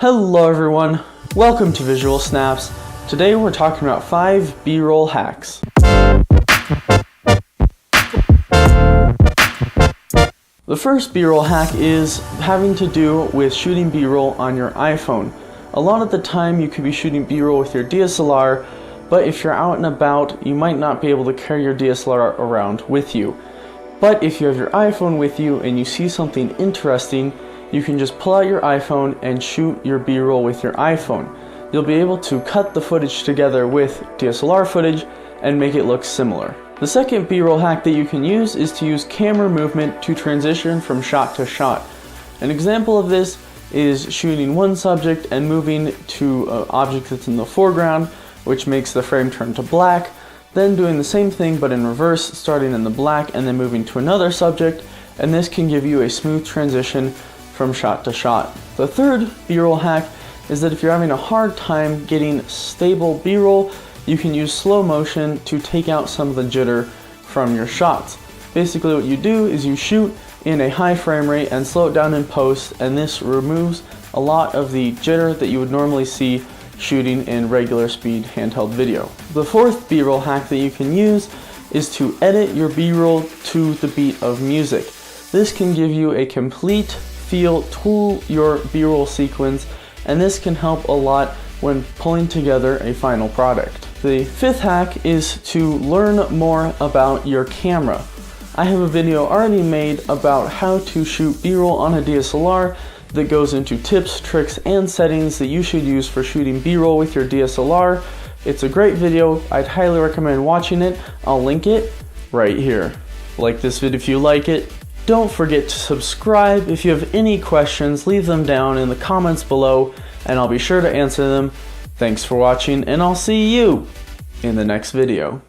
Hello everyone, welcome to VisualSnaps. Today we're talking about 5 B-roll hacks. The first B-roll hack is having to do with shooting B-roll on your iPhone. A lot of the time you could be shooting B-roll with your DSLR, but if you're out and about, you might not be able to carry your DSLR around with you. But if you have your iPhone with you and you see something interesting, you can just pull out your iPhone and shoot your B-roll with your iPhone. You'll be able to cut the footage together with DSLR footage and make it look similar. The second B-roll hack that you can use is to use camera movement to transition from shot to shot. An example of this is shooting one subject and moving to an object that's in the foreground, which makes the frame turn to black, then doing the same thing but in reverse, starting in the black and then moving to another subject, and this can give you a smooth transition from shot to shot. The third B-roll hack is that if you're having a hard time getting stable B-roll, you can use slow motion to take out some of the jitter from your shots. Basically what you do is you shoot in a high frame rate and slow it down in post, and this removes a lot of the jitter that you would normally see shooting in regular speed handheld video. The fourth B-roll hack that you can use is to edit your B-roll to the beat of music. This can give you a complete feel to your B-roll sequence, and this can help a lot when pulling together a final product. The fifth hack is to learn more about your camera. I have a video already made about how to shoot B-roll on a DSLR that goes into tips, tricks, and settings that you should use for shooting B-roll with your DSLR. It's a great video. I'd highly recommend watching it. I'll link it right here. Like this video if you like it. Don't forget to subscribe. If you have any questions, leave them down in the comments below and I'll be sure to answer them. Thanks for watching, and I'll see you in the next video.